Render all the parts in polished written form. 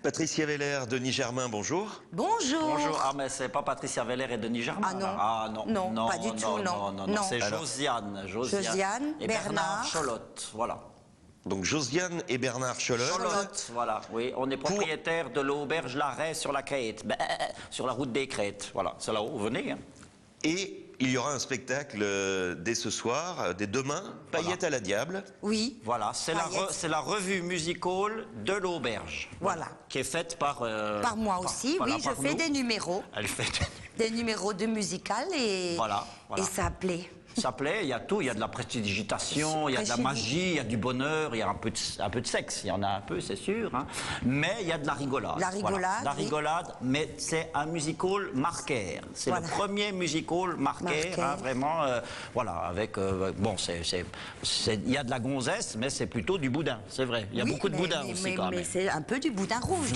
Patricia Veller, Denis Germain, bonjour. Bonjour. Bonjour. Ah, mais c'est pas Patricia Veller et Denis Germain. Ah non. Là. Ah non. Non, pas du tout, non. Non. C'est Josiane. Josiane, et Bernard Cholotte, voilà. Donc Josiane et Bernard Cholotte. Cholotte, voilà, oui. On est propriétaire de l'auberge L'Arrêt sur la Crète, sur la route des Crêtes. Voilà, c'est là-haut, venez. Hein. Et il y aura un spectacle dès ce soir, dès demain, Paillettes à la Diable. Oui. Voilà, c'est la revue musicale de l'auberge. Voilà. Qui est faite par... par moi aussi, oui, je fais des numéros. Elle fait des numéros de musical et, et ça plaît. Ça plaît, il y a tout, il y a de la prestidigitation, il y a de la magie, il y a du bonheur, il y a un peu de sexe, il y en a un peu, c'est sûr, hein. Mais il y a de la rigolade. La rigolade, voilà. La rigolade, mais c'est un musical marquaire. C'est le premier musical marquaire, hein, vraiment, voilà, avec, bon, il y a de la gonzesse, mais c'est plutôt du boudin, c'est vrai. Il y a beaucoup de boudin aussi, quand même. Mais c'est un peu du boudin rouge.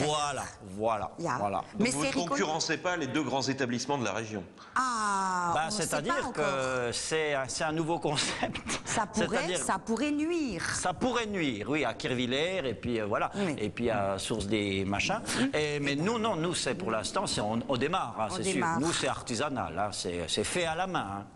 Voilà. Donc mais vous ne concurrencez pas les deux grands établissements de la région. Ah, c'est-à-dire que c'est un nouveau concept. Ça pourrait nuire. Ça pourrait nuire, oui, à Kirvillers et puis voilà, et puis à Source des machins. Mais nous, non, nous, c'est pour l'instant, on démarre, hein, c'est sûr. Nous, c'est artisanal, hein, c'est fait à la main. Hein.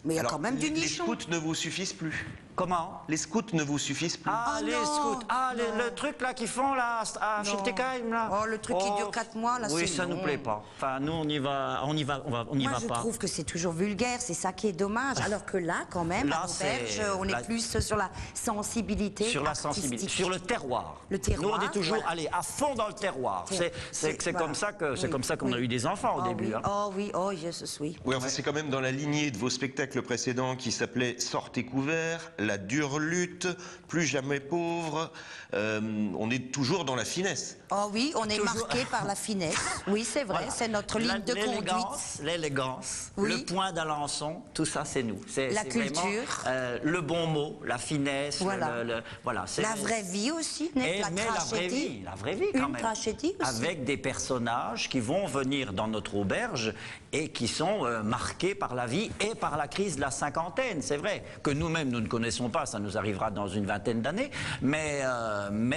Mais il y a quand même du nichon. Les scouts ne vous suffisent plus. Comment? Les scouts ne vous suffisent plus. Ah, les scouts. Ah, le truc là qu'ils font là, à Schiltigheim là. Oh, le truc qui dure 4 mois là. Oui, ça nous plaît pas. Enfin, nous on y va pas. Moi, je trouve que c'est toujours vulgaire, c'est ça qui est dommage. Alors que là, quand même, à l'auberge, on est plus sur la sensibilité. Sur la sensibilité, sur le terroir. Le terroir. Nous, on est toujours allez à fond dans le terroir. C'est comme ça qu'on a eu des enfants au début. Oh oui, oh yes, oui. Oui, enfin, c'est quand même dans la lignée de vos spectacles précédents qui s'appelaient Sortez couverts, La dure lutte, Plus jamais pauvre. On est toujours dans la finesse. Oh oui, on est marqué par la finesse. Oui, c'est vrai, c'est notre ligne de conduite. L'élégance, le point d'Alençon, tout ça, c'est nous. La culture. Le bon mot, la finesse. Voilà. La vraie vie aussi, la vraie vie quand même. Tragédie aussi. Avec des personnages qui vont venir dans notre auberge et qui sont marqués par la vie et par la crise de la cinquantaine. C'est vrai que nous-mêmes, nous ne connaissons pas, ça nous arrivera dans une vingtaine d'années, mais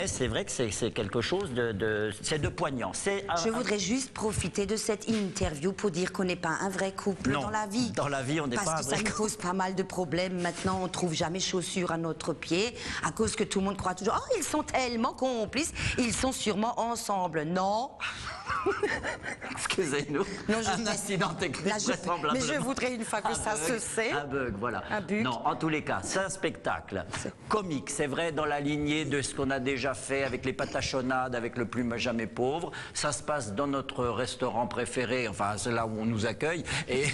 c'est vrai que c'est quelque chose de poignant. Je voudrais juste profiter de cette interview pour dire qu'on n'est pas un vrai couple dans la vie. Dans la vie, on n'est pas un vrai couple. Parce que ça nous pose pas mal de problèmes. Maintenant, on trouve jamais chaussures à notre pied à cause que tout le monde croit toujours « Oh, ils sont tellement complices, ils sont sûrement ensemble. » Non. Excusez-nous. Un incident technique vraisemblablement. Mais je voudrais une fois que ça se sait. Un bug, voilà. Un bug. Non, en tous les cas, c'est un spectacle comique. C'est vrai, dans la lignée de ce qu'on a déjà fait avec les patachonnades, avec le Plus jamais pauvre. Ça se passe dans notre restaurant préféré. Enfin, c'est là où on nous accueille. Et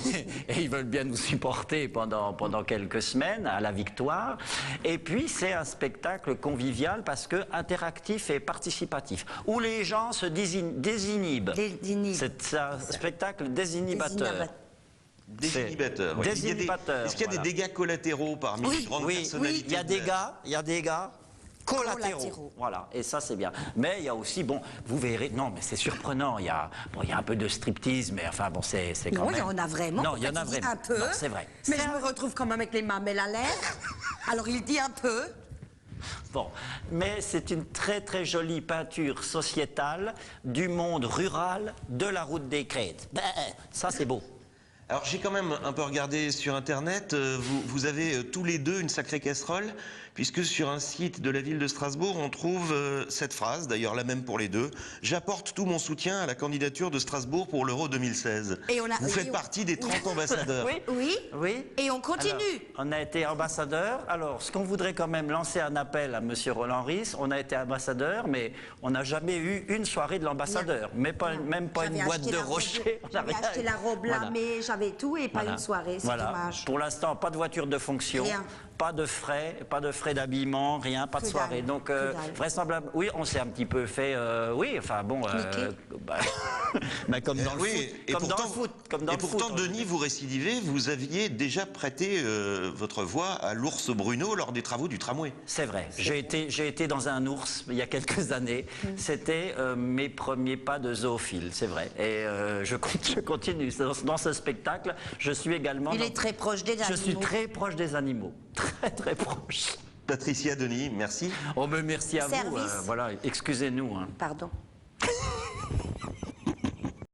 ils veulent bien nous supporter pendant quelques semaines à la Victoire. Et puis, c'est un spectacle convivial parce que interactif et participatif. Où les gens se désinhibent. C'est un spectacle désinhibateur. Désinhibateur. Est-ce qu'il y a des dégâts collatéraux parmi les grandes personnalités? Oui, il y a des gars collatéraux. Voilà, et ça c'est bien. Mais il y a aussi, bon, vous verrez, non, mais c'est surprenant, il y a un peu de striptease, mais enfin bon, c'est quand même... Non, il y en a vraiment. Non, il y en a vraiment. Un peu. C'est vrai. Mais je me retrouve quand même avec les mamelles à l'air. Alors il dit un peu. Bon, mais c'est une très très jolie peinture sociétale du monde rural de la route des Crêtes. Ça c'est beau. Alors j'ai quand même un peu regardé sur internet, vous avez tous les deux une sacrée casserole, puisque sur un site de la ville de Strasbourg, on trouve cette phrase, d'ailleurs la même pour les deux: j'apporte tout mon soutien à la candidature de Strasbourg pour l'Euro 2016. Vous faites partie des 30 ambassadeurs. Oui. Et on continue. Alors, on a été ambassadeur. Alors, ce qu'on voudrait quand même lancer un appel à monsieur Roland Ries, on a été ambassadeur, mais on n'a jamais eu une soirée de l'ambassadeur, même pas une boîte de rocher. J'avais acheté la robe là, mais j'avais tout et pas une soirée, c'est dommage. Pour l'instant, pas de voiture de fonction, pas de frais d'habillement, rien, pas de soirée. Donc, vraisemblablement, oui, on s'est un petit peu fait, oui, enfin bon, mais comme dans le foot. Et pourtant, Denis, vous récidivez, vous aviez déjà prêté votre voix à l'ours Bruno lors des travaux du tramway. C'est vrai, j'ai été dans un ours il y a quelques années. C'était mes premiers pas de zoophile, c'est vrai. Et je continue dans ce spectacle. Je suis également... Il est très proche des animaux. Je suis très proche des animaux. Très très proche. Patricia, Denis, merci. Oh, mais merci à vous. Voilà, excusez-nous. Hein. Pardon.